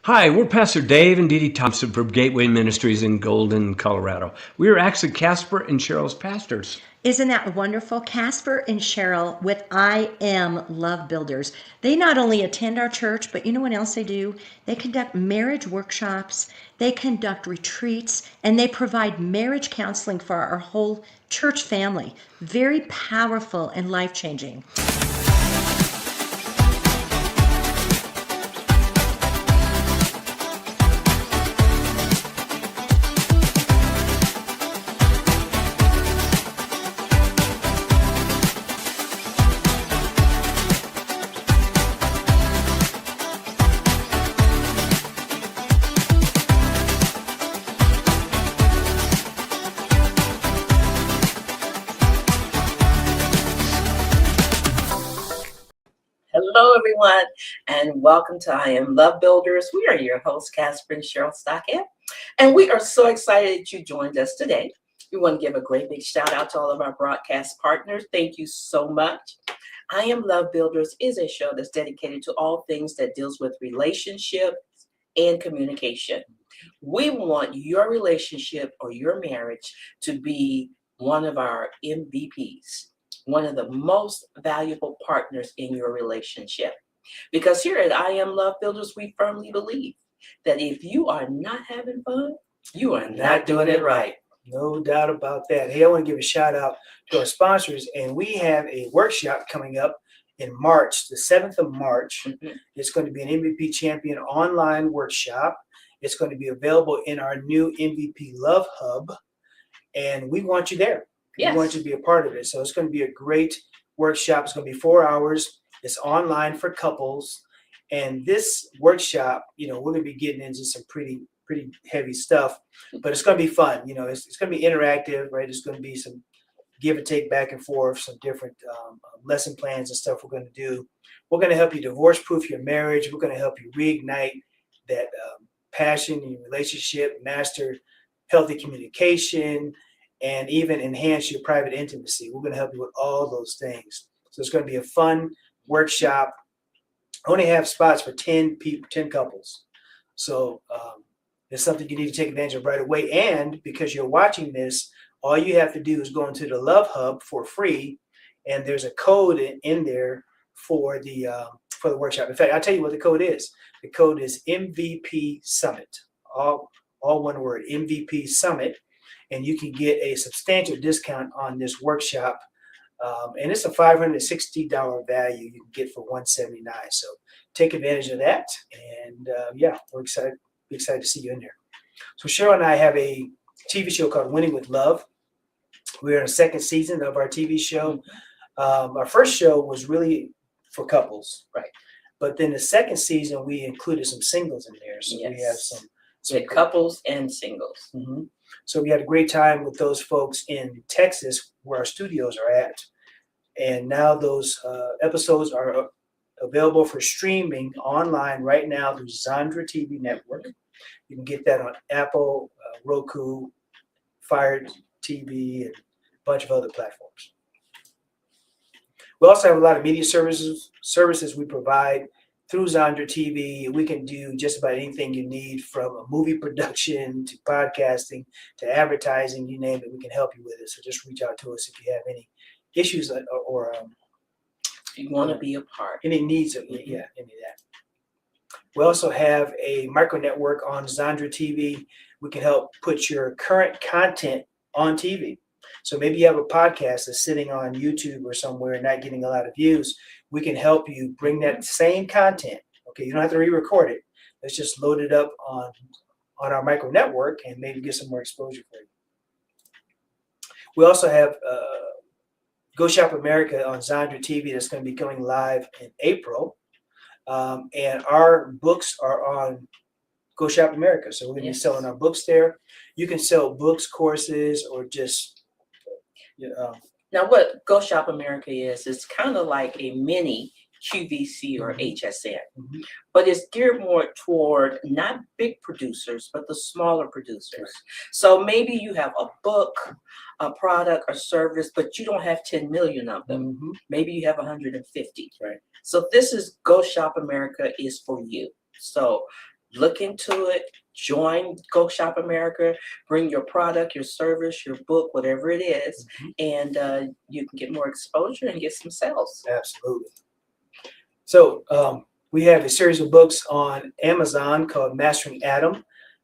Hi, we're Pastor Dave and Dee Dee Thompson from Gateway Ministries in Golden, Colorado. We are actually Casper and Cheryl's pastors. Isn't that wonderful? Casper and Cheryl with IAM Love Builders. They not only attend our church, but you know what else they do? They conduct marriage workshops, they conduct retreats, and they provide marriage counseling for our whole church family. Very powerful and life-changing. Hello, everyone, and welcome to I Am Love Builders. We are your hosts, Casper and Cheryl Stockett, and we are so excited that you joined us today. We want to give a great big shout out to all of our broadcast partners. Thank you so much. I Am Love Builders is a show that's dedicated to all things that deals with relationships and communication. We want your relationship or your marriage to be one of our MVPs, one of the most valuable partners in your relationship. Because here at I Am Love Builders, we firmly believe that if you are not having fun, you are not doing it right. No doubt about that. Hey, I want to give a shout out to our sponsors, and we have a workshop coming up in March, the 7th of March. It's going to be an MVP Champion online workshop. It's going to be available in our new MVP Love Hub, and we want you there. Yes. We want you to be a part of it. So it's going to be a great workshop. It's going to be 4 hours. It's online for couples. And this workshop, we're going to be getting into some pretty heavy stuff, but it's going to be fun. It's going to be interactive, right? It's going to be some give and take back and forth, some different lesson plans and stuff we're going to do. We're going to help you divorce-proof your marriage. We're going to help you reignite that passion in your relationship, master healthy communication, and even enhance your private intimacy. We're going to help you with all those things. So it's going to be a fun workshop. I only have spots for 10 people, 10 couples. So it's something you need to take advantage of right away. And because you're watching this, all you have to do is go into the Love Hub for free, and there's a code in there for the workshop. In fact, I'll tell you what the code is. The code is MVP Summit. All one word, MVP Summit. And you can get a substantial discount on this workshop. And it's a $560 value you can get for $179. So take advantage of that. And we're excited to see you in there. So Cheryl and I have a TV show called Winning with Love. We're in the second season of our TV show. Our first show was really for couples, right? But then the second season, we included some singles in there. So Yes. we have some couples and singles. Mm-hmm. So we had a great time with those folks in Texas where our studios are at. And now those episodes are available for streaming online right now through Zandra TV Network. You can get that on Apple, Roku, Fire TV, and a bunch of other platforms. We also have a lot of media services we provide through Zandra TV. We can do just about anything you need, from a movie production to podcasting to advertising, you name it, we can help you with it. So just reach out to us if you have any issues or you want to be a part. Any needs of any of that. We also have a micro network on Zandra TV. We can help put your current content on TV. So maybe you have a podcast that's sitting on YouTube or somewhere and not getting a lot of views. We can help you bring that same content. Okay, you don't have to re-record it. Let's just load it up on our micro network and maybe get some more exposure for you. We also have Go Shop America on Zandra TV that's going to be going live in April. And our books are on Go Shop America. So we're going to be selling our books there. You can sell books, courses, or just Now, what Go Shop America is, it's kind of like a mini QVC or HSN, but it's geared more toward not big producers, but the smaller producers. Right. So maybe you have a book, a product, or service, but you don't have 10 million of them. Maybe you have 150. Right. So this is Go Shop America is for you. So look into it. Join Go Shop America. Bring your product, your service, your book, whatever it is, and you can get more exposure and get some sales. Absolutely. So we have a series of books on Amazon called Mastering Adam,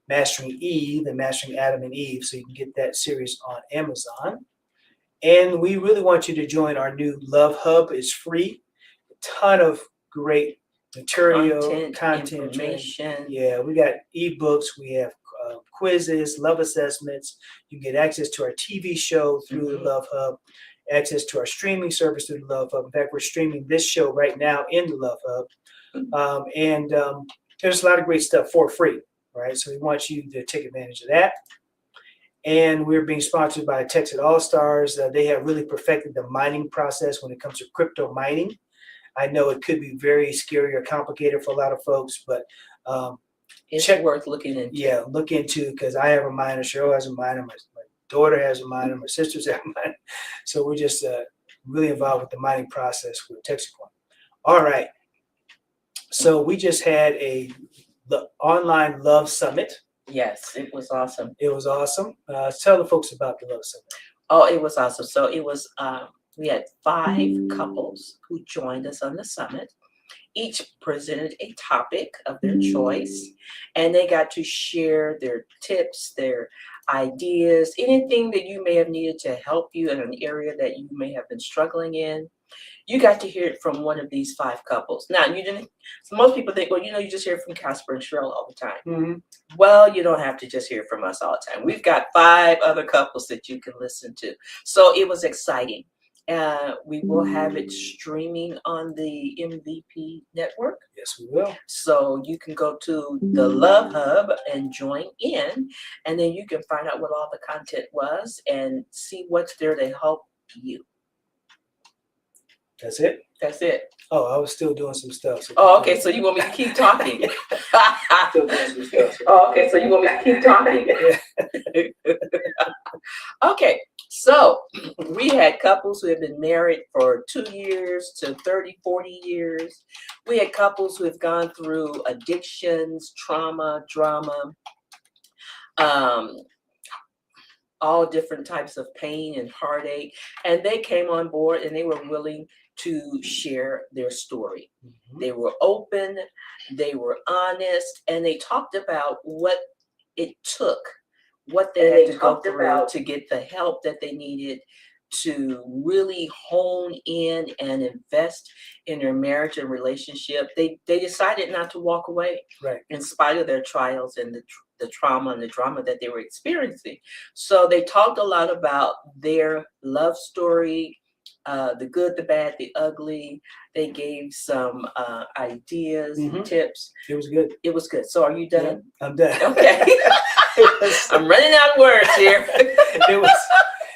Mastering Eve, and Mastering Adam and Eve. So you can get that series on Amazon. And we really want you to join our new Love Hub. It's free. A ton of great material, content, information. Yeah, we got ebooks. We have quizzes, love assessments. You can get access to our TV show through the Love Hub, access to our streaming service through the Love Hub. In fact, we're streaming this show right now in the Love Hub. And there's a lot of great stuff for free, right? So we want you to take advantage of that. And we're being sponsored by Texas All-Stars. They have really perfected the mining process when it comes to crypto mining. I know it could be very scary or complicated for a lot of folks, but it's worth looking into. Yeah, look into, because I have a miner, Cheryl has a miner, my daughter has a miner, my sisters have a miner. So we're just really involved with the mining process with Texacoin. All right. So we just had the online Love Summit. Yes, it was awesome. It was awesome. Tell the folks about the Love Summit. Oh, it was awesome. So it was, we had 5 couples who joined us on the summit. Each presented a topic of their choice, and they got to share their tips, their ideas, anything that you may have needed to help you in an area that you may have been struggling in. You got to hear it from one of these 5 couples. Now, you didn't. So most people think, well, you just hear from Casper and Cheryl all the time. Well, you don't have to just hear from us all the time. We've got 5 other couples that you can listen to. So it was exciting. We will have it streaming on the MVP network. Yes, we will. So you can go to the Love Hub and join in, and then you can find out what all the content was and see what's there to help you. That's it? That's it. Oh, I was still doing some stuff. So okay. So you want me to keep talking? Still doing some stuff. Okay. So you want me to keep talking? Okay. So we had couples who have been married for 2 years to 30, 40 years. We had couples who have gone through addictions, trauma, drama, all different types of pain and heartache. And they came on board and they were willing to share their story. They were open, they were honest, and they talked about what it took, what they had to go through to get the help that they needed to really hone in and invest in their marriage and relationship. They decided not to walk away, right, in spite of their trials and the trauma and the drama that they were experiencing. So they talked a lot about their love story, the good, the bad, the ugly. They gave some ideas and tips. It was good. It was good. So are you done? Yeah, I'm done. Okay. I'm running out of words here.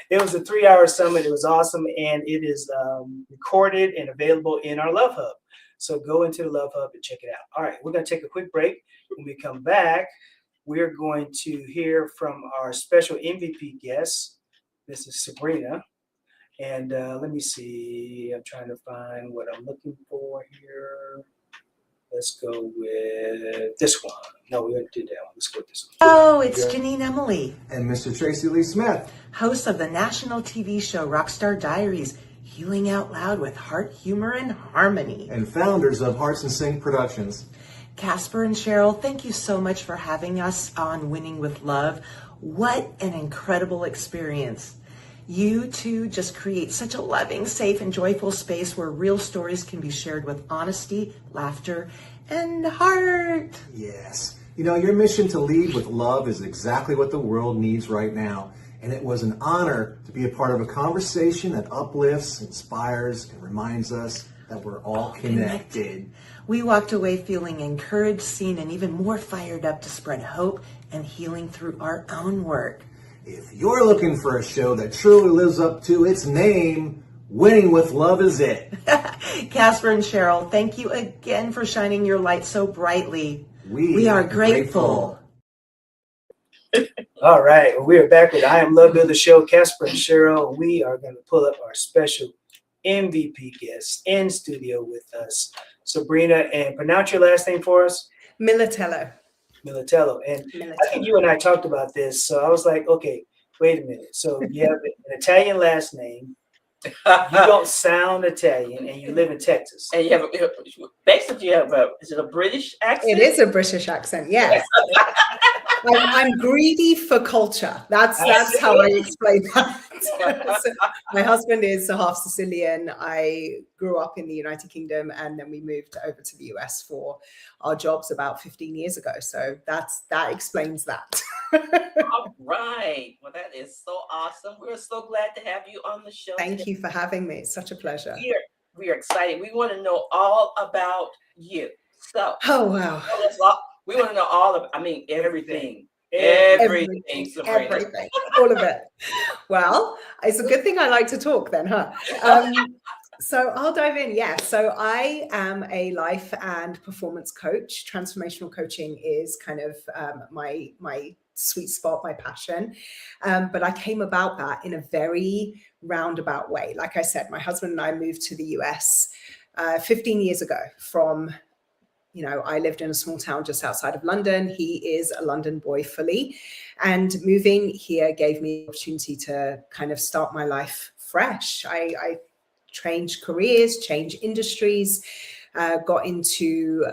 It was a 3-hour summit. It was awesome, and it is recorded and available in our Love Hub. So go into the Love Hub and check it out. All right, we're going to take a quick break. When we come back, we're going to hear from our special MVP guest. This is Sabrina. And let me see. I'm trying to find what I'm looking for here. Let's go with this one. No, we already did that one. Let's go with this one. Oh, it's Janine Emily. And Mr. Tracy Lee Smith, Hosts of the national TV show Rockstar Diaries, healing out loud with heart, humor, and harmony. and founders of Hearts and Sing Productions. Casper and Cheryl, thank you so much for having us on Winning with Love. What an incredible experience. You two just create such a loving, safe, and joyful space where real stories can be shared with honesty, laughter, and heart. Yes. You know, your mission to lead with love is exactly what the world needs right now. And it was an honor to be a part of a conversation that uplifts, inspires, and reminds us that we're all connected. We walked away feeling encouraged, seen, and even more fired up to spread hope and healing through our own work. If you're looking for a show that truly lives up to its name, Winning with Love is it. Casper and Cheryl, thank you again for shining your light so brightly. We are grateful. All right, well, we are back with I Am Love Builder Show. Casper and Cheryl, we are going to pull up our special MVP guest in studio with us, Sabrina. And pronounce your last name for us. Militello. Militello. And I think you and I talked about this. So I was like, okay, wait a minute. So you have an Italian last name. You don't sound Italian, and you live in Texas. And you have basically you have is it a British accent? It is a British accent, yes. I'm greedy for culture. That's how I explain that. So my husband is half Sicilian. I grew up in the United Kingdom, and then we moved over to the US for our jobs about 15 years ago. So that explains that. All right. Well, that is so awesome. We're so glad to have you on the show. Thank you for having me. It's such a pleasure. We are excited. We want to know all about you. So, oh wow. We want to know everything. Everything, Sabrina. All of it. Well, it's a good thing I like to talk then, huh? So I'll dive in. Yeah. So I am a life and performance coach. Transformational coaching is kind of my sweet spot, my passion. But I came about that in a very roundabout way. Like I said, my husband and I moved to the US 15 years ago from, I lived in a small town just outside of London. He is a London boy fully. And moving here gave me the opportunity to kind of start my life fresh. I changed careers, changed industries, got into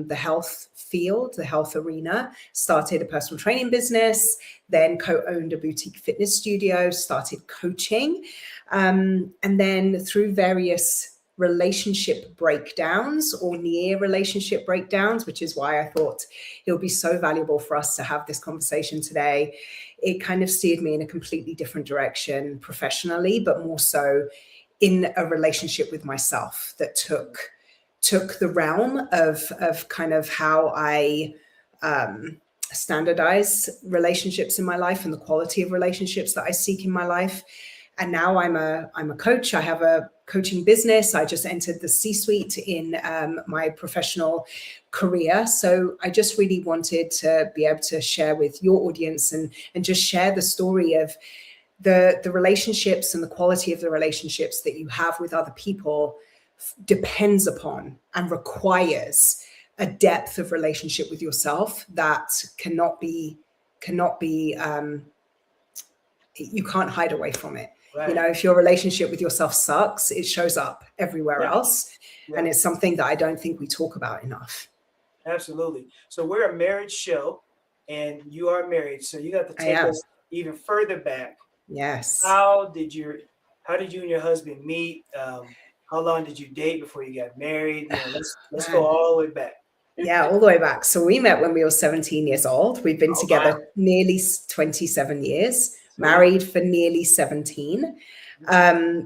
the health field, the health arena, started a personal training business, then co-owned a boutique fitness studio, started coaching. And then through various relationship breakdowns or near relationship breakdowns, which is why I thought it would be so valuable for us to have this conversation today. It kind of steered me in a completely different direction professionally, but more so in a relationship with myself that took the realm of kind of how I standardize relationships in my life and the quality of relationships that I seek in my life. And now I'm a coach. I have a coaching business. I just entered the C-suite in my professional career. So I just really wanted to be able to share with your audience and just share the story of the relationships and the quality of the relationships that you have with other people depends upon and requires a depth of relationship with yourself that cannot be you can't hide away from it. Right. If your relationship with yourself sucks, it shows up everywhere else. Yeah. And it's something that I don't think we talk about enough. Absolutely. So we're a marriage show and you are married. So you got to take us even further back. Yes. How did you and your husband meet? How long did you date before you got married? Let's go all the way back. Yeah, all the way back. So we met when we were 17 years old. We've been together nearly 27 years. Married for nearly 17.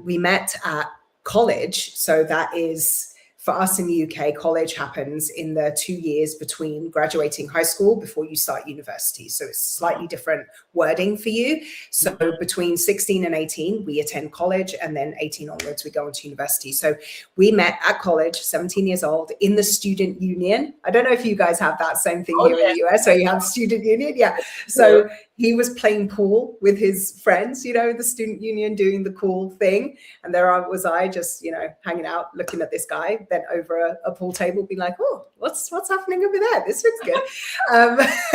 We met at college. So that is, for us in the UK, college happens in the 2 years between graduating high school before you start university. So it's slightly different wording for you. So between 16 and 18, we attend college, and then 18 onwards, we go into university. So we met at college, 17 years old, in the student union. I don't know if you guys have that same thing here in the US, where you have student union. Yeah. So he was playing pool with his friends, the student union, doing the cool thing. And there was I just, hanging out, looking at this guy, bent over a pool table, being like, oh, what's happening over there? This looks good.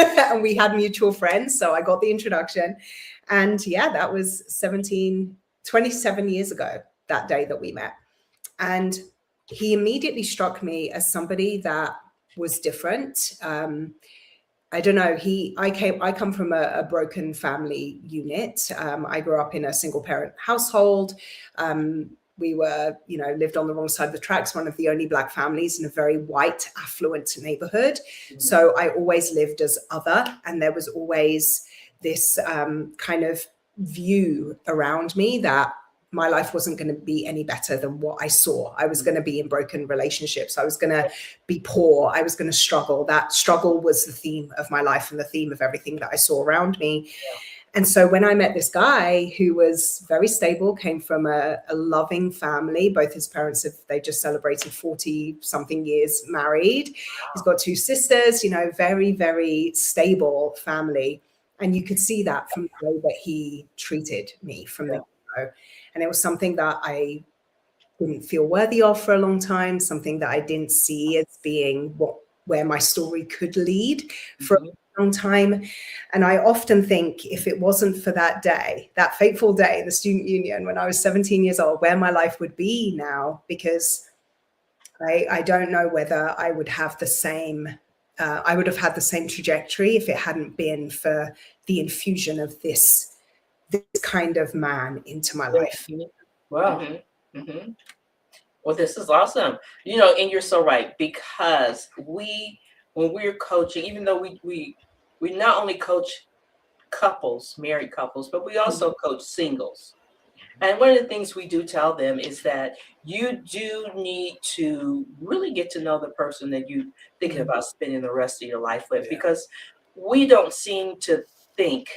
And we had mutual friends. So I got the introduction. And yeah, that was 27 years ago, that day that we met. And he immediately struck me as somebody that was different. I don't know. I come from a broken family unit. I grew up in a single parent household. We were, lived on the wrong side of the tracks, one of the only Black families in a very white, affluent neighborhood. Mm-hmm. So I always lived as other, and there was always this kind of view around me that my life wasn't going to be any better than what I saw. I was going to be in broken relationships. I was going to be poor. I was going to struggle. That struggle was the theme of my life and the theme of everything that I saw around me. Yeah. And so when I met this guy who was very stable, came from a loving family, both his parents, they just celebrated 40 something years married. Wow. He's got 2 sisters, very, very stable family. And you could see that from the way that he treated me from the get-go. And it was something that I didn't feel worthy of for a long time, something that I didn't see as being where my story could lead for a long long time. And I often think if it wasn't for that day, that fateful day, the student union, when I was 17 years old, where my life would be now, because I don't know whether I would have the same, I would have had the same trajectory if it hadn't been for the infusion of this kind of man into my life. Wow. Mm-hmm. Mm-hmm. Well, this is awesome. You know, and you're so right, because when we're coaching, even though we not only coach couples, married couples, but we also coach singles. And one of the things we do tell them is that you do need to really get to know the person that you're thinking about spending the rest of your life with, because we don't seem to think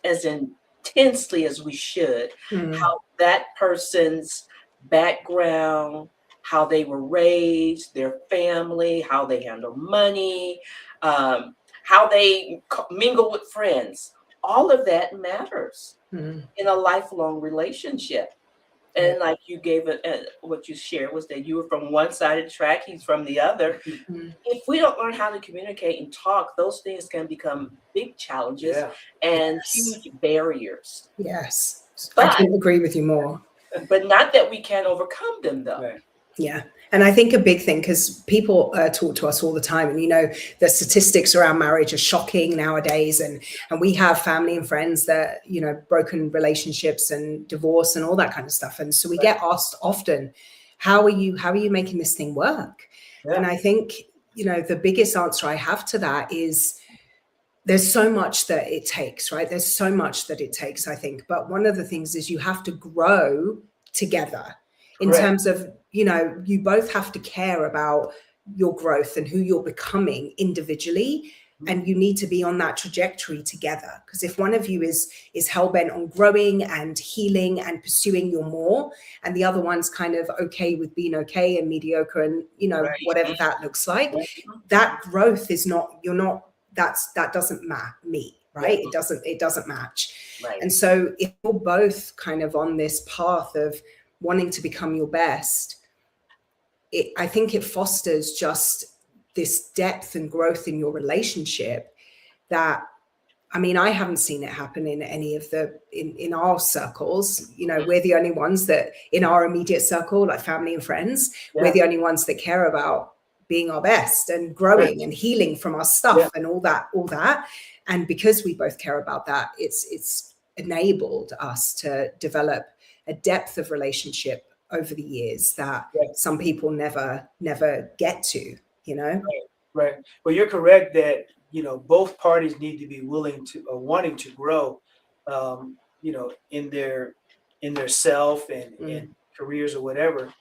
as intensely as we should how that person's background, how they were raised, their family, how they handle money, how they mingle with friends. All of that matters in a lifelong relationship. And like you gave what you shared was that you were from one side of the track, he's from the other. If we don't learn how to communicate and talk, those things can become big challenges and huge barriers. Yes. But, I couldn't agree with you more. But not that we can't overcome them, though. Right. Yeah. And I think a big thing, because people talk to us all the time, and, you know, the statistics around marriage are shocking nowadays. And we have family and friends that, you know, broken relationships and divorce and all that kind of stuff. And so we get asked often, how are you making this thing work? Yeah. And I think, you know, the biggest answer I have to that is there's so much that it takes, right? There's so much that it takes, I think. But one of the things is you have to grow together in terms of, you know, you both have to care about your growth and who you're becoming individually. And you need to be on that trajectory together. Because if one of you is hell-bent on growing and healing and pursuing your more, and the other one's kind of okay with being okay and mediocre and, you know, whatever that looks like, that growth is not, that doesn't meet, right? It doesn't match. Right. And so if you're both kind of on this path of wanting to become your best, I think it fosters just this depth and growth in your relationship that, I mean, I haven't seen it happen in any of in our circles. You know, we're the only ones that in our immediate circle, like family and friends, we're the only ones that care about being our best and growing and healing from our stuff and all that. And because we both care about that, it's enabled us to develop a depth of relationship over the years that some people never get to, you know? Right. Well, you're correct that, you know, both parties need to be willing to or wanting to grow, you know, in their self and careers or whatever.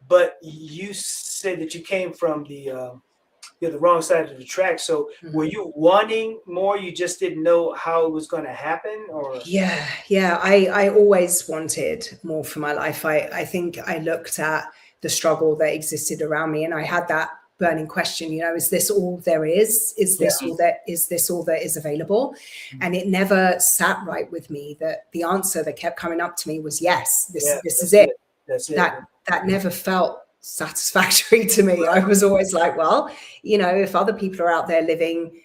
But you said that you came from the wrong side of the track. So were you wanting more? You just didn't know how it was going to happen, or? Yeah. I always wanted more for my life. I think I looked at the struggle that existed around me, and I had that burning question, you know, is this all there is? Is this all that is available? And it never sat right with me that the answer that kept coming up to me was yes, this is it. That's it. That never felt satisfactory to me. I was always like, well, you know, if other people are out there living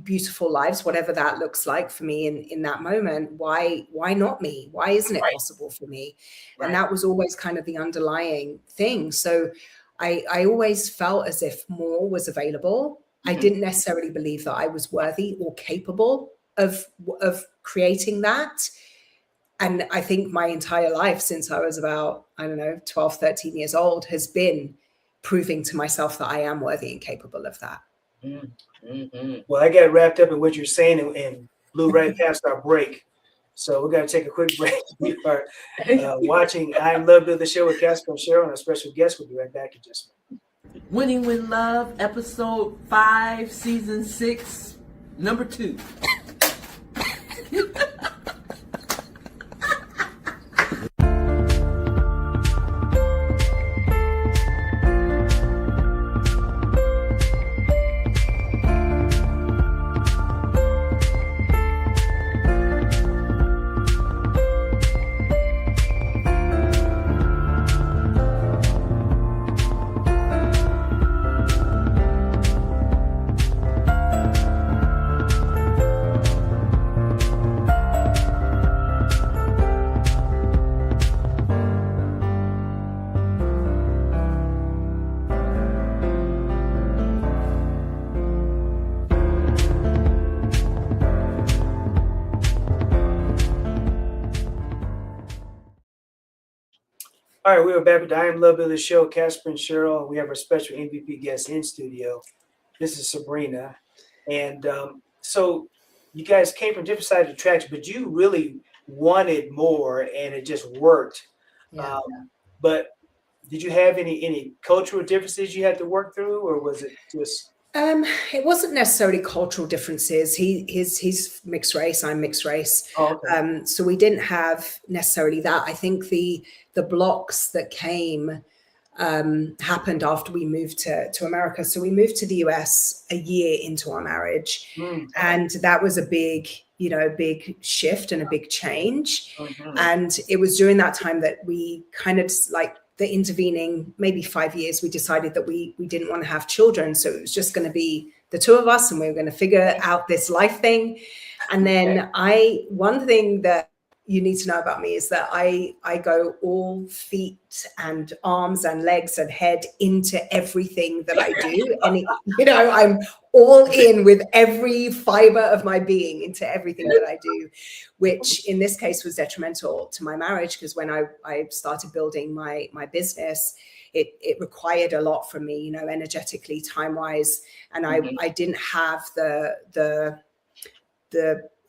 beautiful lives, whatever that looks like for me in that moment, why not me? Why isn't it possible for me? And that was always kind of the underlying thing. So I always felt as if more was available. I didn't necessarily believe that I was worthy or capable of creating that. And I think my entire life since I was about, 12, 13 years old has been proving to myself that I am worthy and capable of that. Well, I got wrapped up in what you're saying and blew right past our break. So we're going to take a quick break. We are watching I Am Love Builder Show with Casper and Cheryl, and our special guest. We'll be right back in just a minute. Winning with Love, episode 5, season 6, number 2. All right, we are back with the I Am Love Builder show, Casper and Cheryl. We have our special MVP guest in studio. This is Sabrina. And so you guys came from different sides of the tracks, but you really wanted more and it just worked. Yeah. But did you have any cultural differences you had to work through, or was it just... It wasn't necessarily cultural differences. He's mixed race, I'm mixed race. Oh, okay. So we didn't have necessarily that. I think the blocks that came happened after we moved to America. So we moved to the US a year into our marriage, and that was a big shift and a big change. And it was during that time that we kind of, like, the intervening maybe 5 years, we decided that we didn't want to have children. So it was just going to be the two of us, and we were going to figure out this life thing. And then one thing that you need to know about me is that I go all feet and arms and legs and head into everything that I do. And, I'm all in with every fiber of my being into everything that I do, which in this case was detrimental to my marriage, because when I started building my business, it required a lot from me, energetically, time-wise. And I didn't have the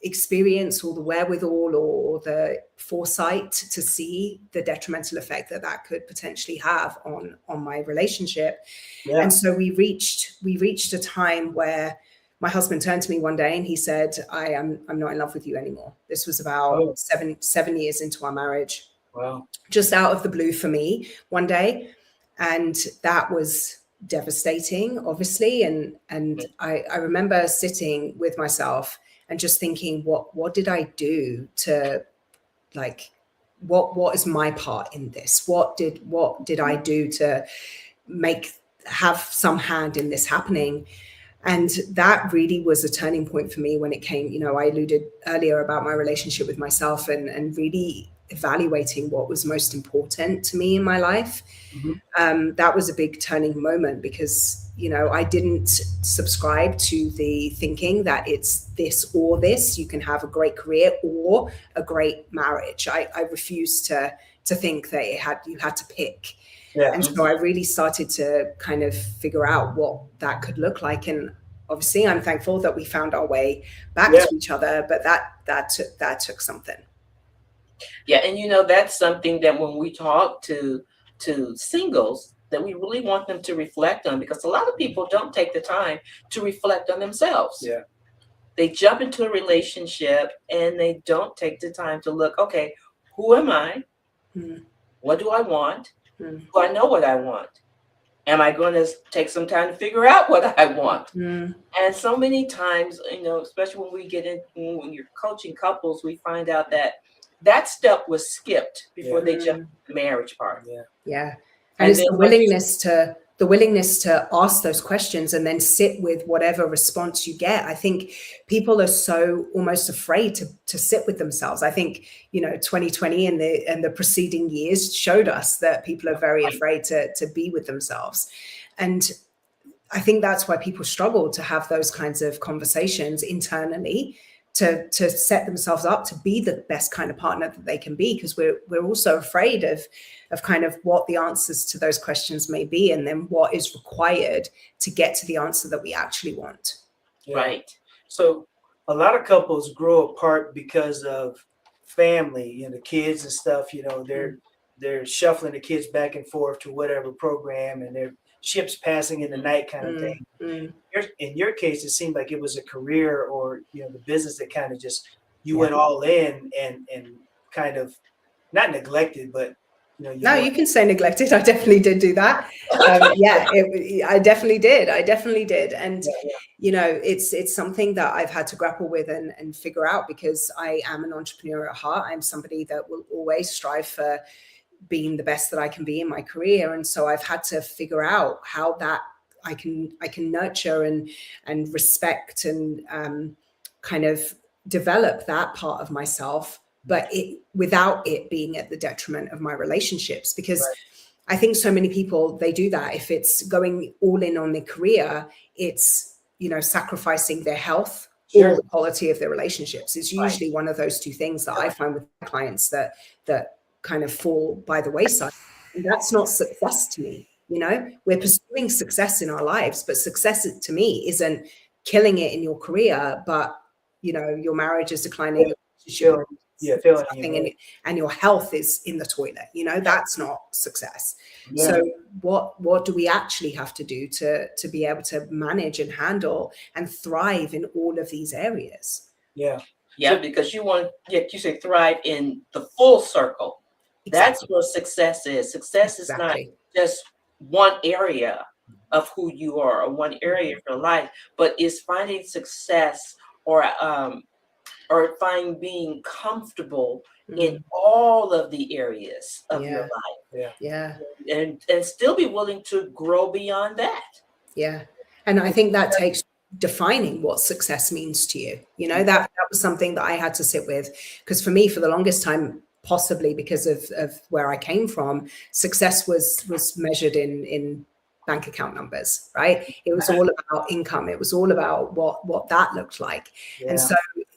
experience or the wherewithal or the foresight to see the detrimental effect that could potentially have on my relationship. Yeah. And so we reached a time where my husband turned to me one day and he said, I'm not in love with you anymore. This was about 7 years into our marriage. Wow. Just out of the blue for me one day. And that was devastating, obviously. And I remember sitting with myself and just thinking, what did I do to, like, what is my part in this? What did I do to have some hand in this happening? And that really was a turning point for me when it came, I alluded earlier about my relationship with myself and really evaluating what was most important to me in my life. That was a big turning moment because, I didn't subscribe to the thinking that it's this or this. You can have a great career or a great marriage. I refused to think that you had to pick. Yeah. And so I really started to kind of figure out what that could look like. And obviously I'm thankful that we found our way back to each other, but that took something. Yeah. And that's something that when we talk to singles, that we really want them to reflect on, because a lot of people don't take the time to reflect on themselves. Yeah. They jump into a relationship and they don't take the time to look, okay, who am I? What do I want? Do I know what I want? Am I going to take some time to figure out what I want? And so many times, especially when we get in, when you're coaching couples, we find out that step was skipped before they jump to the marriage part. Yeah. And it's the willingness to ask those questions and then sit with whatever response you get. I think people are so almost afraid to sit with themselves. I think, 2020 and the preceding years showed us that people are very afraid to be with themselves. And I think that's why people struggle to have those kinds of conversations internally, to set themselves up to be the best kind of partner that they can be, because we're also afraid of kind of what the answers to those questions may be, and then what is required to get to the answer that we actually want. Right. So a lot of couples grow apart because of family, the kids and stuff. They're shuffling the kids back and forth to whatever program, and they're ships passing in the night kind of thing. In your case, it seemed like it was a career or the business that kind of just went all in and kind of not neglected, but you can say neglected. I definitely did do that. I definitely did. And it's something that I've had to grapple with and figure out, because I am an entrepreneur at heart. I'm somebody that will always strive for being the best that I can be in my career. And so I've had to figure out how that I can nurture and respect and kind of develop that part of myself, but without it being at the detriment of my relationships. Because I think so many people, they do that. If it's going all in on their career, it's, sacrificing their health or the quality of their relationships. It's usually one of those two things that I find with clients that kind of fall by the wayside. And that's not success to me. We're pursuing success in our lives, but success to me isn't killing it in your career, but your marriage is declining, Feeling and your health is in the toilet. That's not success. Yeah. So what do we actually have to do to be able to manage and handle and thrive in all of these areas? Yeah. Yeah, because you say thrive in the full circle. That's Exactly. what success is. Success is not just one area of who you are or one area of your life, but is finding success or being comfortable in all of the areas of your life. Yeah. And still be willing to grow beyond that. Yeah. And I think that takes defining what success means to you. That was something that I had to sit with, because for me, for the longest time, possibly because of where I came from, success was measured in bank account numbers, right? It was all about income. It was all about what that looked like. Yeah. And so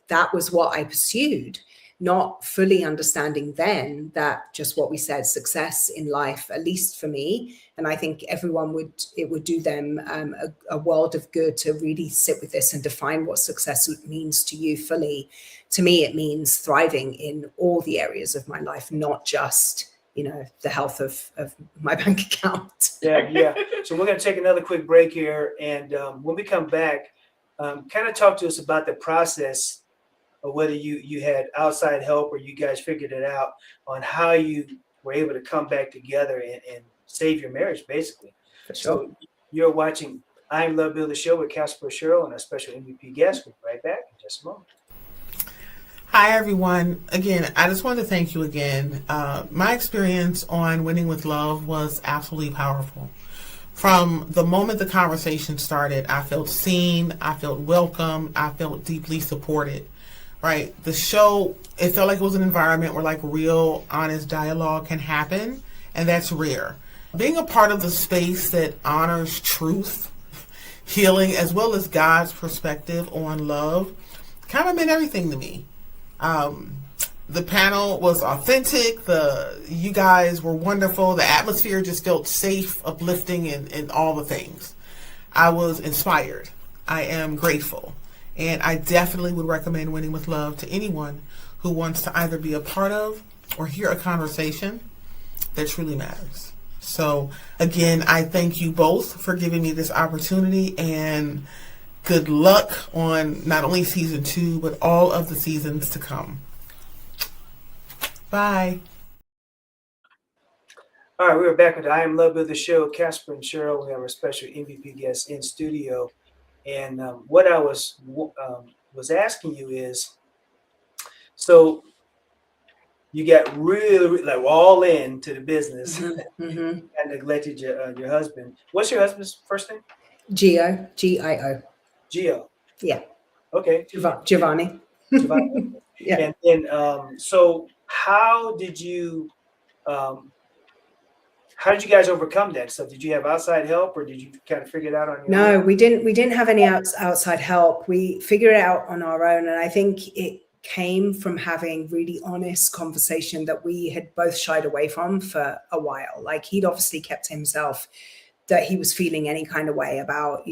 that was what I pursued, not fully understanding then that just what we said, success in life, at least for me, and I think everyone would do them a world of good to really sit with this and define what success means to you fully. To me, it means thriving in all the areas of my life, not just the health of my bank account. Yeah. So we're going to take another quick break here, and when we come back, kind of talk to us about the process of whether you had outside help or you guys figured it out on how you were able to come back together and save your marriage, basically. For sure. So you're watching I Am Love Builder Show with Casper Cheryl and a special MVP guest. We'll be right back in just a moment. Hi, everyone. Again, I just want to thank you again. My experience on Winning with Love was absolutely powerful. From the moment the conversation started, I felt seen, I felt welcome, I felt deeply supported. Right? The show, it felt like it was an environment where real, honest dialogue can happen, and that's rare. Being a part of the space that honors truth, healing, as well as God's perspective on love kind of meant everything to me. The panel was authentic. You guys were wonderful. The atmosphere just felt safe, uplifting, and all the things. I was inspired. I am grateful. And I definitely would recommend Winning with Love to anyone who wants to either be a part of or hear a conversation that truly matters. So again, I thank you both for giving me this opportunity, and good luck on not only season 2, but all of the seasons to come. Bye. All right, we're back with the I Am Love Builder Show. Casper and Cheryl, we have our special MVP guest in studio. And what I was asking you is, so you got really all into the business and neglected your husband. What's your husband's first name? Gio, Gio. Gio. Yeah. Okay. Giovanni. Yeah. And then, so how did you guys overcome that stuff? Did you have outside help, or did you kind of figure it out on your own? No, we didn't have any outside help. We figured it out on our own. And I think it came from having really honest conversation that we had both shied away from for a while. He'd obviously kept to himself that he was feeling any kind of way about,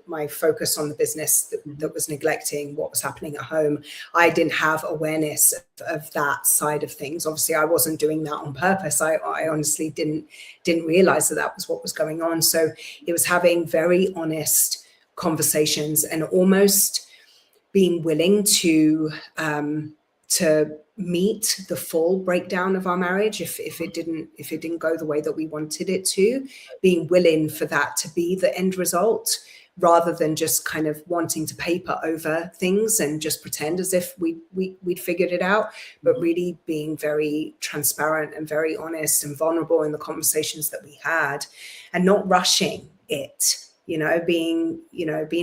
my focus on the business that was neglecting what was happening at home. I didn't have awareness of that side of things. Obviously, I wasn't doing that on purpose. I honestly didn't realize that was what was going on. So it was having very honest conversations and almost being willing to meet the full breakdown of our marriage if it didn't go the way that we wanted it to, being willing for that to be the end result, rather than just kind of wanting to paper over things and just pretend as if we'd figured it out, but really being very transparent and very honest and vulnerable in the conversations that we had, and not rushing it. Being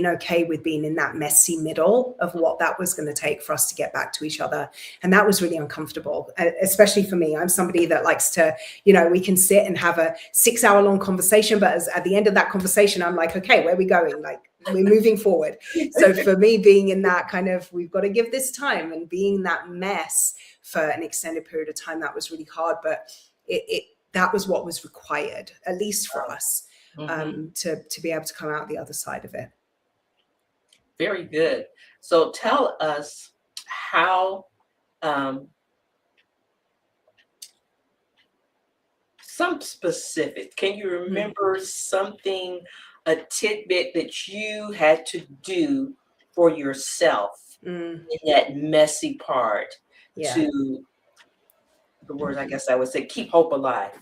okay with being in that messy middle of what that was going to take for us to get back to each other. And that was really uncomfortable, especially for me. I'm somebody that likes to, we can sit and have a 6-hour-long conversation, but at the end of that conversation, I'm like, okay, where are we going? We're moving forward. So for me, being in that kind of, we've got to give this time, and being that mess for an extended period of time, that was really hard. But that was what was required, at least for us, Mm-hmm. to be able to come out the other side of it. Very good. So tell us how some specific. Can you remember something, a tidbit that you had to do for yourself in that messy part to the words, I guess I would say, keep hope alive?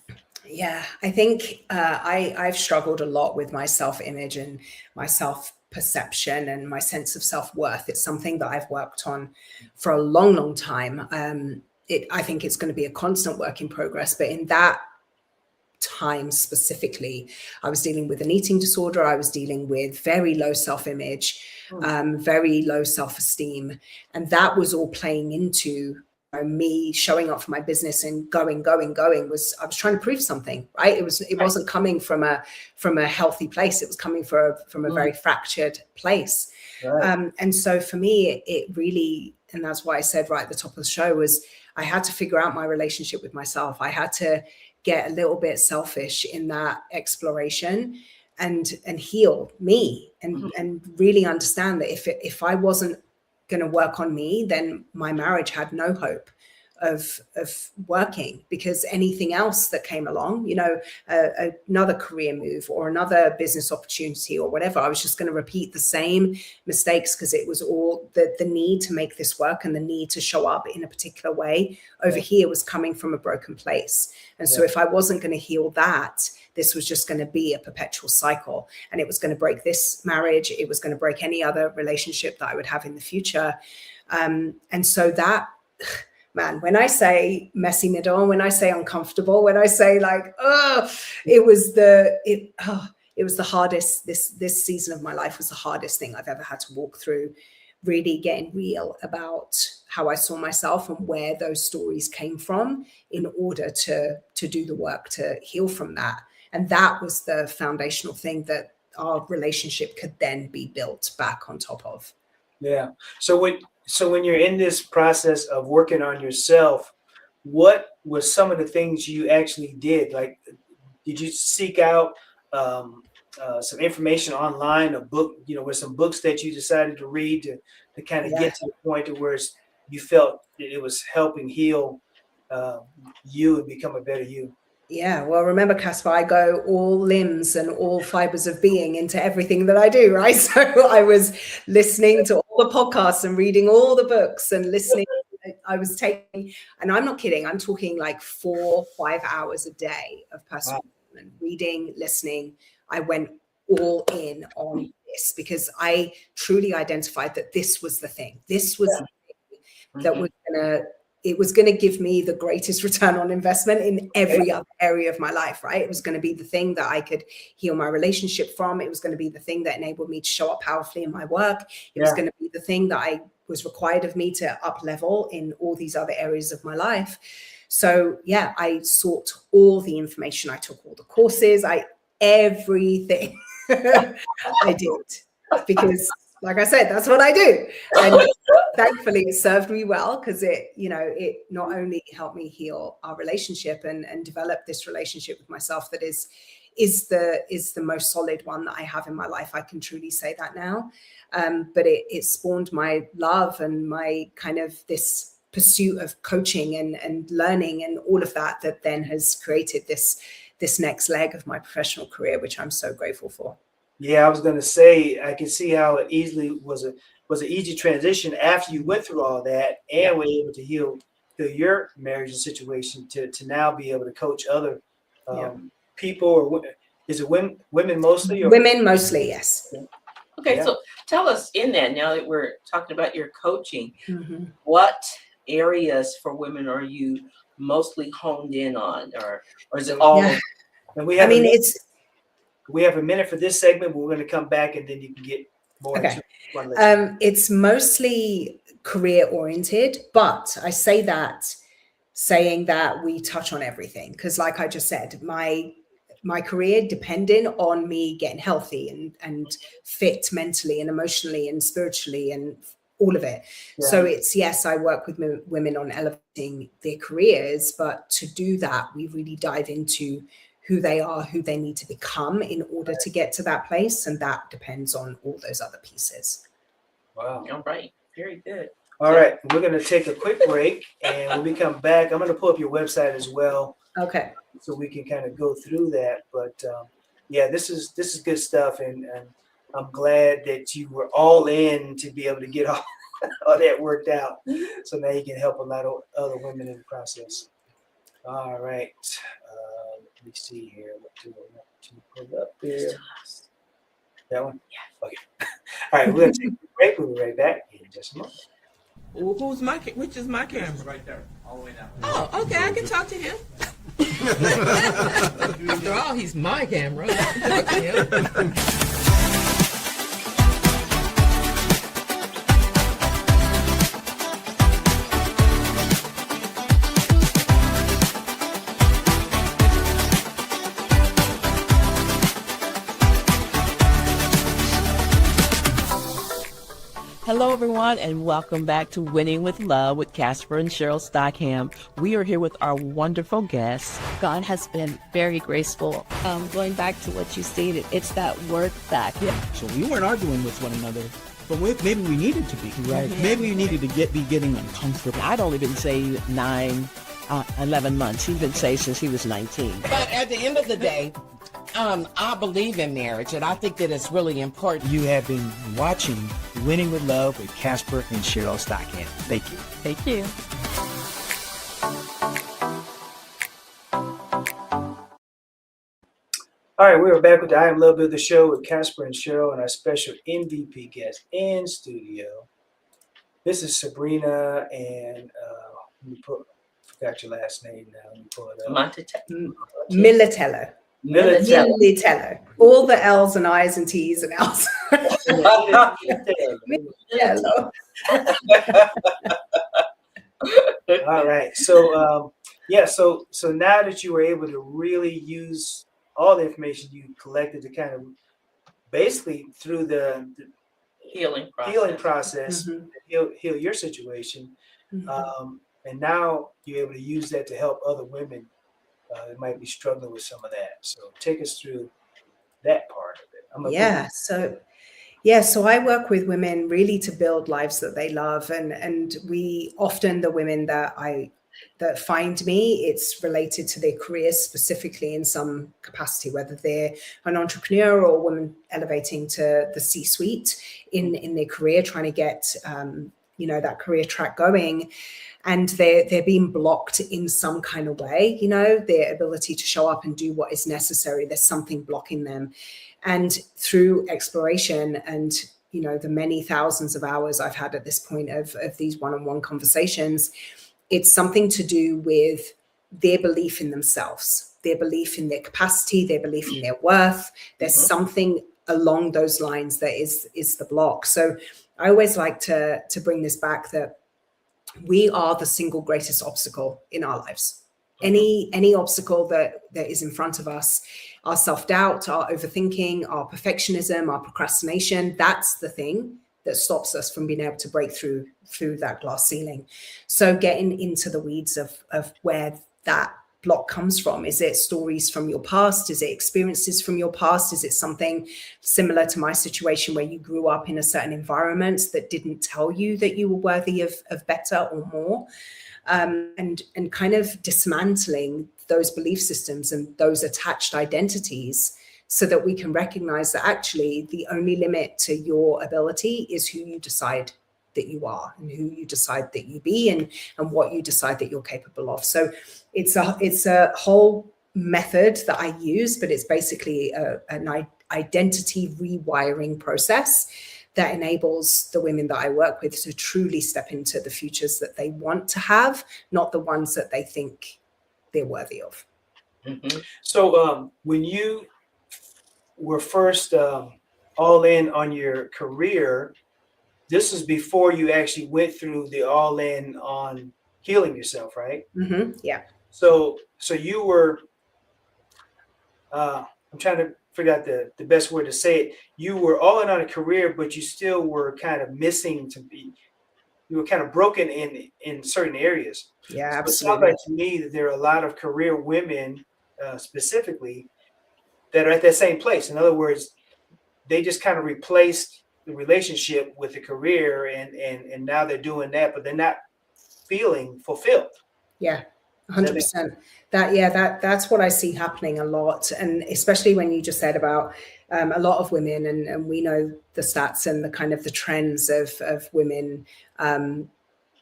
Yeah, I think I've struggled a lot with my self-image and my self-perception and my sense of self-worth. It's something that I've worked on for a long, long time. I think it's going to be a constant work in progress, but in that time specifically, I was dealing with an eating disorder. I was dealing with very low self-image, very low self-esteem, and that was all playing into me showing up for my business and going. I was trying to prove something, right? It wasn't coming from a healthy place. It was coming from a very fractured place. Right. And so for me, it really, and that's why I said right at the top of the show, was I had to figure out my relationship with myself. I had to get a little bit selfish in that exploration and heal me and really understand that if I wasn't going to work on me, then my marriage had no hope of working, because anything else that came along, another career move or another business opportunity or whatever, I was just going to repeat the same mistakes, because it was all the need to make this work and the need to show up in a particular way over here was coming from a broken place. And so if I wasn't going to heal that, this was just going to be a perpetual cycle, and it was going to break this marriage. It was going to break any other relationship that I would have in the future. And so that, man, when I say messy middle, when I say uncomfortable, when I say like, it was the hardest. This season of my life was the hardest thing I've ever had to walk through, really getting real about how I saw myself and where those stories came from in order to do the work to heal from that. And that was the foundational thing that our relationship could then be built back on top of. Yeah. So when you're in this process of working on yourself, what was some of the things you actually did? Like, did you seek out some information online, a book, with some books that you decided to read to kind of get to the point to where you felt that it was helping heal you and become a better you? Yeah, well, remember, Casper, I go all limbs and all fibers of being into everything that I do, right? So I was listening to all the podcasts and reading all the books and listening. I was taking, and I'm not kidding, I'm talking like 4-5 hours a day of personal development, reading, listening. I went all in on this because I truly identified that this was the thing. This was the thing that was going to give me the greatest return on investment in every other area of my life, right? It was going to be the thing that I could heal my relationship from. It was going to be the thing that enabled me to show up powerfully in my work. It was going to be the thing that was required of me to up level in all these other areas of my life. So yeah, I sought all the information. I took all the courses, everything I did, because like I said, that's what I do. And thankfully it served me well, because it not only helped me heal our relationship and develop this relationship with myself that is the most solid one that I have in my life. I can truly say that now. But it spawned my love and my kind of this pursuit of coaching and learning and all of that then has created this next leg of my professional career, which I'm so grateful for. Yeah, I was going to say, I can see how it easily was an easy transition after you went through all that and were able to heal your marriage situation to now be able to coach other people, or is it women mostly? Or? Women mostly, yes. Okay, so tell us, in that, now that we're talking about your coaching, what areas for women are you mostly honed in on, or is it all? Yeah. And we have a minute for this segment, but we're going to come back and then you can get more into it. It's mostly career oriented, but I say that saying that we touch on everything, because like I just said, my career depended on me getting healthy and fit mentally and emotionally and spiritually and all of it. Yeah. So it's, yes, I work with women on elevating their careers, but to do that, we really dive into who they are, who they need to become in order to get to that place. And that depends on all those other pieces. Wow. All right. Very good. All right. We're going to take a quick break. And when we come back, I'm going to pull up your website as well. Okay. So we can kind of go through that. But yeah, this is good stuff. And I'm glad that you were all in to be able to get all that worked out. So now you can help a lot of other women in the process. All right. Let me see here. What do I want to pull up there? That one? Yeah. Okay. All right. We're going to take a break. We'll be right back in just a moment. Well, which is my camera? Right there, all the way down. Oh, okay, I can talk to him. After all, he's my camera. I can talk to him. Hello, everyone, and welcome back to Winning with Love with Casper and Cheryl Stockham. We are here with our wonderful guests. God has been very graceful. Going back to what you stated, it's that work back. Yeah. So we weren't arguing with one another, but maybe we needed to be. Right. Maybe we needed to be getting uncomfortable. I'd only been saved 11 months. He's been saved since he was 19. But at the end of the day, I believe in marriage, and I think that it's really important. You have been watching Winning with Love with Casper and Cheryl Stockham. Thank you. Thank you. All right, we are back with the I Am Love Builder show with Casper and Cheryl and our special MVP guest in studio. This is Sabrina, and forgot your last name now. Let me pull it up. Militello. Militello. All the L's and I's and T's and L's. Militello. All right. So so now that you were able to really use all the information you collected to kind of basically through the Healing process, heal your situation, and now you're able to use that to help other women that might be struggling with some of that. So take us through that part of it. So I work with women really to build lives that they love, and we often, the women that find me, it's related to their careers specifically in some capacity, whether they're an entrepreneur or a woman elevating to the C-suite in their career, trying to get that career track going. And they're being blocked in some kind of way, their ability to show up and do what is necessary. There's something blocking them. And through exploration and, the many thousands of hours I've had at this point of these one-on-one conversations, it's something to do with their belief in themselves, their belief in their capacity, their belief in their worth. There's something along those lines that is the block. So I always like to bring this back that we are the single greatest obstacle in our lives. Any obstacle that is in front of us, our self-doubt, our overthinking, our perfectionism, our procrastination, that's the thing that stops us from being able to break through that glass ceiling. So getting into the weeds of where that block comes from. Is it stories from your past? Is it experiences from your past? Is it something similar to my situation where you grew up in a certain environment that didn't tell you that you were worthy of better or more? And kind of dismantling those belief systems and those attached identities so that we can recognize that actually the only limit to your ability is who you decide that you are and who you decide that you be and what you decide that you're capable of. So it's a whole method that I use, but it's basically an identity rewiring process that enables the women that I work with to truly step into the futures that they want to have, not the ones that they think they're worthy of. So when you were first all in on your career, this was before you actually went through the all in on healing yourself, right? Yeah. So you were, I'm trying to figure out the best word to say it. You were all in on a career, but you still were kind of missing to were kind of broken in certain areas. Yeah, So it sounds absolutely. like to me that there are a lot of career women specifically that are at that same place. In other words, they just kind of replaced the relationship with the career, and now they're doing that, but they're not feeling fulfilled. Yeah, Does that make 100%. That's what I see happening a lot, and especially when you just said about a lot of women, and we know the stats and the kind of the trends of women, the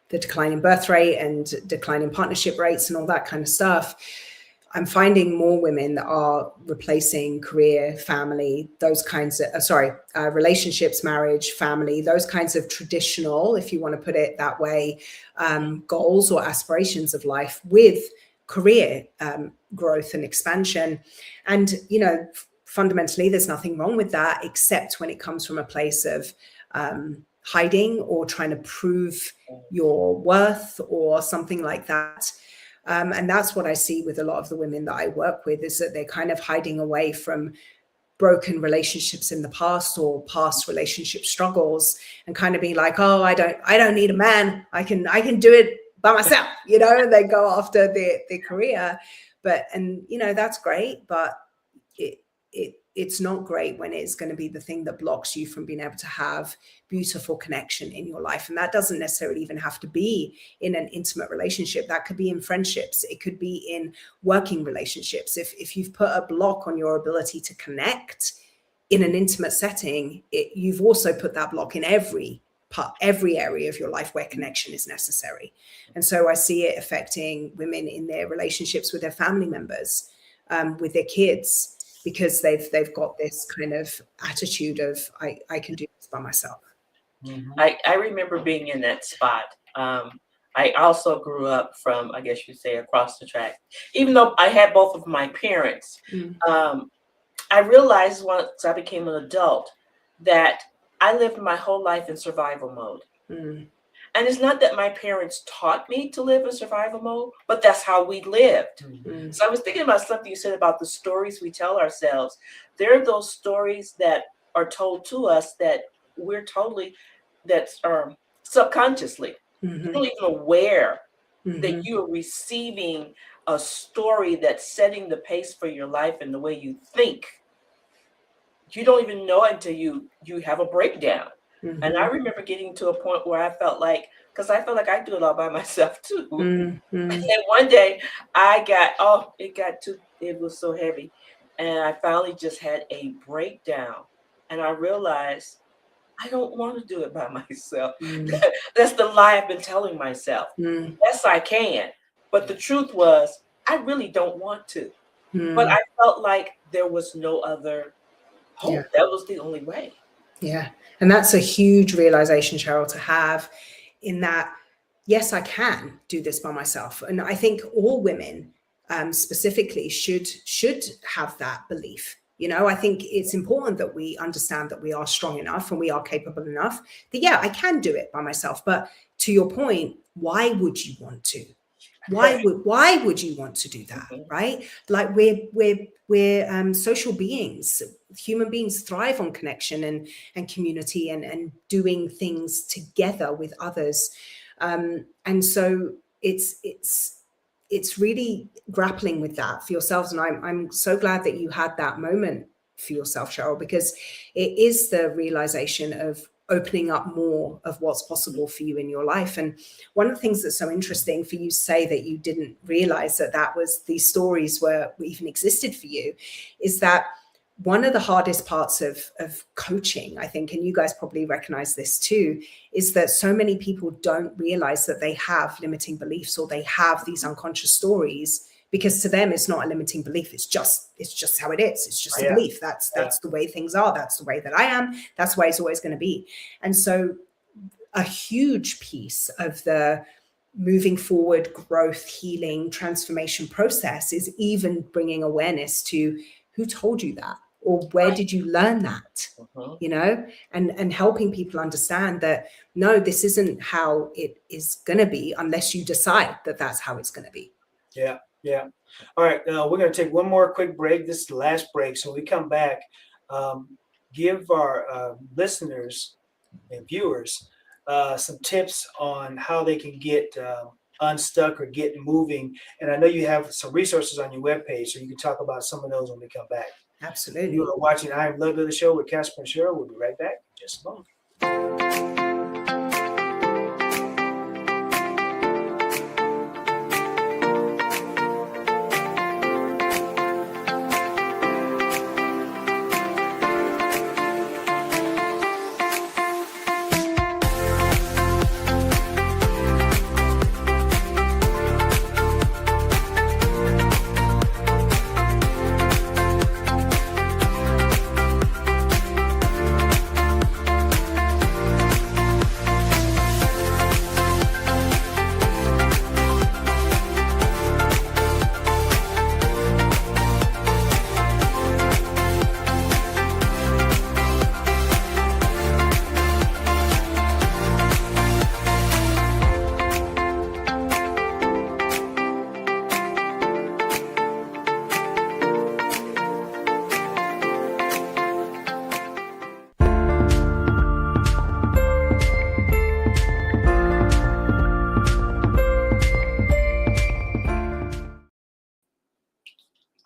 decline in birth rate and decline in partnership rates and all that kind of stuff. I'm finding more women that are replacing career, family, those kinds of, relationships, marriage, family, those kinds of traditional, if you want to put it that way, goals or aspirations of life with career growth and expansion. And, you know, fundamentally, there's nothing wrong with that, except when it comes from a place of hiding or trying to prove your worth or something like that. And that's what I see with a lot of the women that I work with, is that they're kind of hiding away from broken relationships in the past or past relationship struggles, and kind of being like, oh, I don't need a man. I can do it by myself, you know, and they go after their career. And you know, that's great, but it's not great when it's going to be the thing that blocks you from being able to have beautiful connection in your life. And that doesn't necessarily even have to be in an intimate relationship. That could be in friendships. It could be in working relationships. If you've put a block on your ability to connect in an intimate setting, you've also put that block in every area of your life where connection is necessary. And so I see it affecting women in their relationships with their family members, with their kids, because they've got this kind of attitude of I can do this by myself. Mm-hmm. I remember being in that spot. I also grew up from, I guess you'd say, across the track. Even though I had both of my parents, I realized once I became an adult that I lived my whole life in survival mode. And it's not that my parents taught me to live in survival mode, but that's how we lived. So I was thinking about something you said about the stories we tell ourselves. There are those stories that are told to us that we're totally, that's subconsciously. You're not even aware that you are receiving a story that's setting the pace for your life and the way you think. You don't even know it until you have a breakdown. And I remember getting to a point where I felt like, because I felt like I do it all by myself too. And then one day it was so heavy. And I finally just had a breakdown. And I realized I don't want to do it by myself. That's the lie I've been telling myself. Yes, I can. But the truth was, I really don't want to. But I felt like there was no other hope. Yeah. That was the only way. Yeah. And that's a huge realization, Cheryl, to have, in that, yes, I can do this by myself. And I think all women specifically should have that belief. You know, I think it's important that we understand that we are strong enough and we are capable enough that, yeah, I can do it by myself. But to your point, why would you want to? Why would you want to do that? Right? Like we're social beings. Human beings thrive on connection and community and doing things together with others. And so it's really grappling with that for yourselves. And I'm so glad that you had that moment for yourself, Cheryl, because it is the realization of opening up more of what's possible for you in your life. And one of the things that's so interesting for you to say that you didn't realize that these stories even existed for you, is that one of the hardest parts of coaching, I think, and you guys probably recognize this too, is that so many people don't realize that they have limiting beliefs or they have these unconscious stories, because to them it's not a limiting belief. It's just how it is. It's just a belief. That's the way things are. That's the way that I am. That's the way it's always going to be. And so a huge piece of the moving forward, growth, healing, transformation process is even bringing awareness to who told you that, or where did you learn that, you know, and helping people understand that, no, this isn't how it is going to be unless you decide that that's how it's going to be. Yeah. Yeah. All right. We're going to take one more quick break. This is the last break. So when we come back, give our listeners and viewers some tips on how they can get unstuck or get moving. And I know you have some resources on your webpage, so you can talk about some of those when we come back. Absolutely. You are watching I Am Love Builder Show with Casper and Cheryl. We'll be right back in just a moment.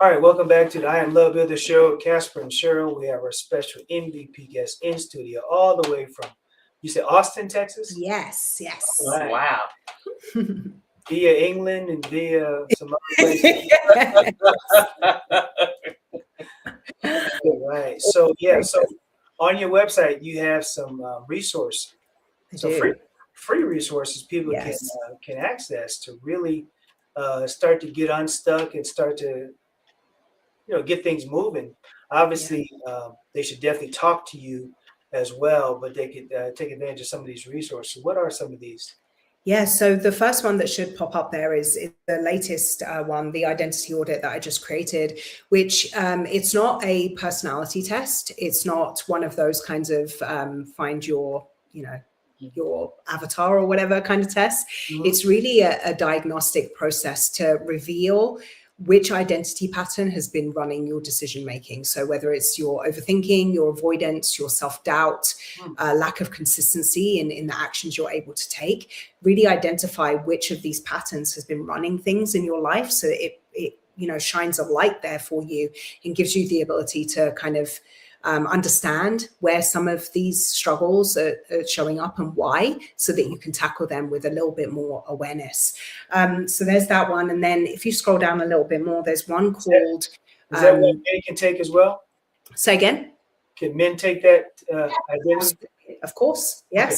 All right, welcome back to the I Am Love Builder Show. Casper and Cheryl, we have our special MVP guest in studio all the way from, you said Austin, Texas? Yes, yes. All right. Wow. Via England and via some other places. Right. So, yeah, so on your website, you have some resources, some free resources people can access to really start to get unstuck and start to get things moving. Obviously, they should definitely talk to you as well, but they could take advantage of some of these resources. What are some of these? Yeah, so the first one that should pop up there is the latest one, the identity audit that I just created, which it's not a personality test. It's not one of those kinds of find your, your avatar or whatever kind of tests. Mm-hmm. It's really a diagnostic process to reveal which identity pattern has been running your decision making. So whether it's your overthinking, your avoidance, your self-doubt, lack of consistency in the actions you're able to take, really identify which of these patterns has been running things in your life, so that it shines a light there for you and gives you the ability to kind of understand where some of these struggles are showing up and why, so that you can tackle them with a little bit more awareness. So there's that one. And then if you scroll down a little bit more, there's one called... Is that what men can take as well? Say again? Can men take that identity? Of course, yes.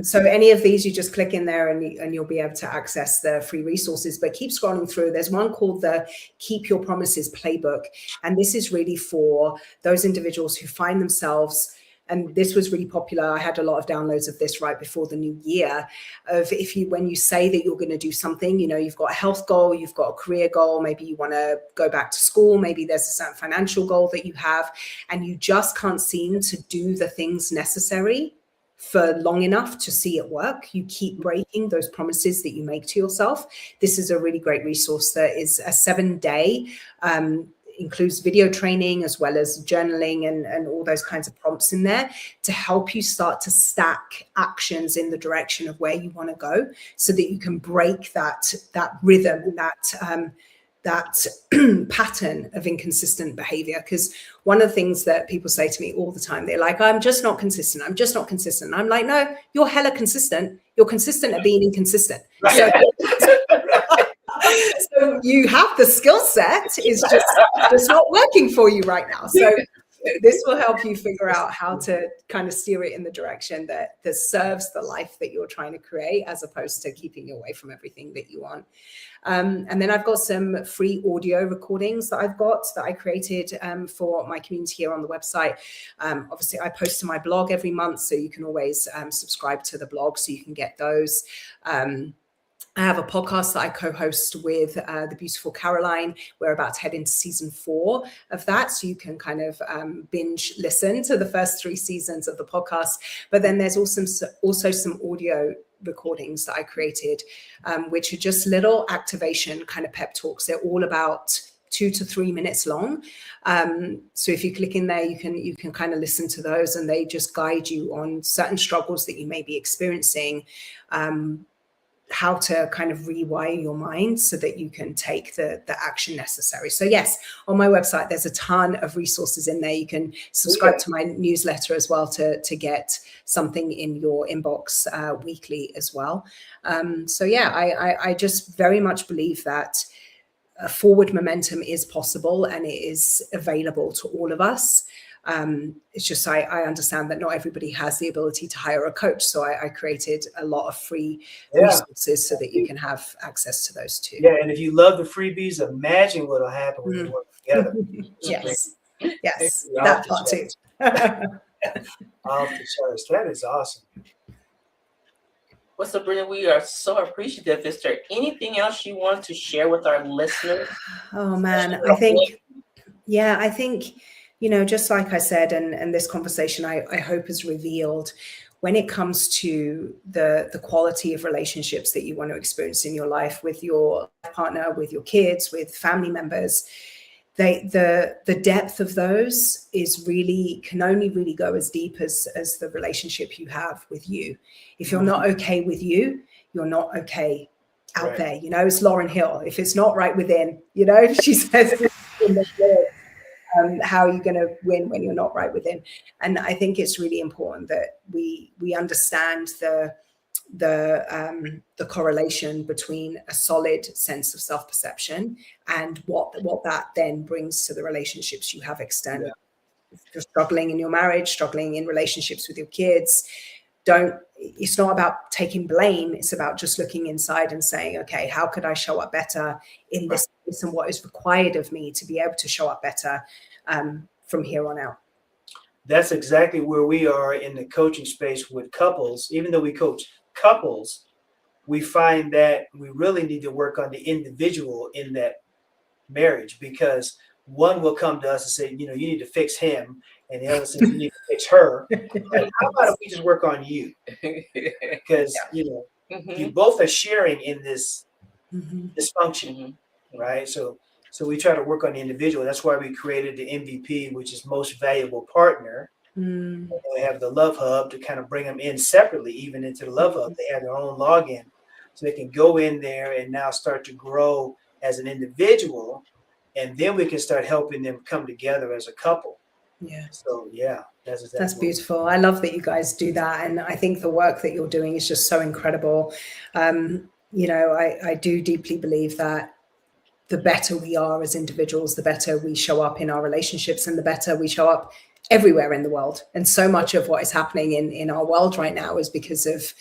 So any of these, you just click in there and you'll be able to access the free resources. But keep scrolling through. There's one called the Keep Your Promises Playbook. And this is really for those individuals who find themselves, and this was really popular. I had a lot of downloads of this right before the new year, of when you say that you're going to do something, you've got a health goal, you've got a career goal, maybe you want to go back to school, maybe there's a certain financial goal that you have, and you just can't seem to do the things necessary for long enough to see it work. You keep breaking those promises that you make to yourself. This is a really great resource that is a 7-day, includes video training as well as journaling and all those kinds of prompts in there to help you start to stack actions in the direction of where you want to go, so that you can break that rhythm, that pattern of inconsistent behavior. Because one of the things that people say to me all the time, they're like, I'm just not consistent. I'm just not consistent. I'm like, no, you're hella consistent. You're consistent at being inconsistent. Right. So you have the skill set, it's just not working for you right now. So this will help you figure out how to kind of steer it in the direction that serves the life that you're trying to create, as opposed to keeping you away from everything that you want. And then I've got some free audio recordings that I created for my community here on the website. Obviously, I post to my blog every month, so you can always subscribe to the blog so you can get those. I have a podcast that I co-host with the beautiful Caroline. We're about to head into season 4 of that, so you can kind of binge listen to the first 3 seasons of the podcast. But then there's also some audio recordings that I created, which are just little activation kind of pep talks. They're all about 2 to 3 minutes long. So if you click in there, you can kind of listen to those, and they just guide you on certain struggles that you may be experiencing, how to kind of rewire your mind so that you can take the action necessary. So yes, on my website, there's a ton of resources in there. You can subscribe to my newsletter as well to get something in your inbox weekly as well. So yeah, I just very much believe that forward momentum is possible and it is available to all of us. It's just I understand that not everybody has the ability to hire a coach, so I created a lot of free resources so that you can have access to those too. Yeah, and if you love the freebies, imagine what'll happen when you work together. Yes, that part too. Off the charts. That is awesome. Well, Sabrina, we are so appreciative. Is there anything else you want to share with our listeners? Oh man, I think, just like I said, and this conversation I hope has revealed, when it comes to the quality of relationships that you want to experience in your life with your partner, with your kids, with family members, the depth of those can only really go as deep as the relationship you have with you. If you're not okay with you, you're not okay out there. It's Lauryn Hill. If it's not right within, she says in the book, how are you going to win when you're not right within? And I think it's really important that we understand the correlation between a solid sense of self-perception and what that then brings to the relationships you have externally. If you're struggling in your marriage, struggling in relationships with your kids, it's not about taking blame. It's about just looking inside and saying, okay, how could I show up better in this place, and what is required of me to be able to show up better from here on out? That's exactly where we are in the coaching space with couples. Even though we coach couples, we find that we really need to work on the individual in that marriage, because one will come to us and say, you need to fix him, and the other says, you need to fix her. Like, how about if we just work on you? Because you both are sharing in this dysfunction, right? So we try to work on the individual. That's why we created the MVP, which is most valuable partner. And we have the Love Hub to kind of bring them in separately, even into the Love Hub. They have their own login, so they can go in there and now start to grow as an individual, and then we can start helping them come together as a couple. Yeah. So yeah, that's beautiful. I love that you guys do that, and I think the work that you're doing is just so incredible. I do deeply believe that the better we are as individuals, the better we show up in our relationships, and the better we show up everywhere in the world. And so much of what is happening in our world right now is because of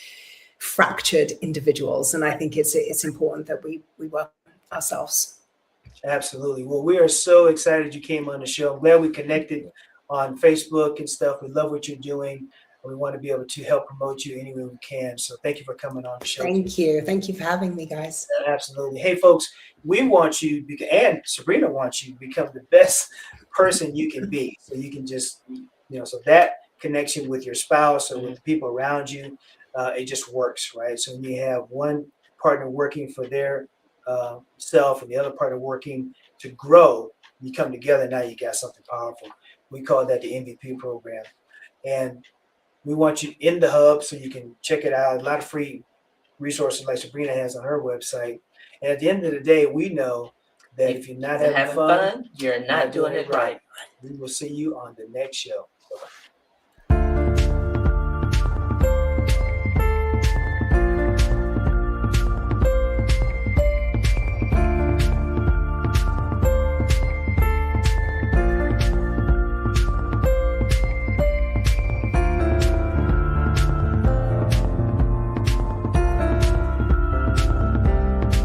fractured individuals. And I think it's important that we work on ourselves. Absolutely. Well, we are so excited you came on the show. I'm glad we connected on Facebook and stuff. We love what you're doing. We want to be able to help promote you any way we can. So thank you for coming on the show. Thank you. Thank you for having me, guys. Absolutely. Hey, folks, we want you, and Sabrina wants you to become the best person you can be. So you can just, so that connection with your spouse or with the people around you, it just works, right? So when you have one partner working for their self and the other partner working to grow, you come together, now you got something powerful. We call that the MVP program. And we want you in the hub so you can check it out. A lot of free resources like Sabrina has on her website. And at the end of the day, we know that if you're not having fun, you're not doing it right. We will see you on the next show. Bye-bye.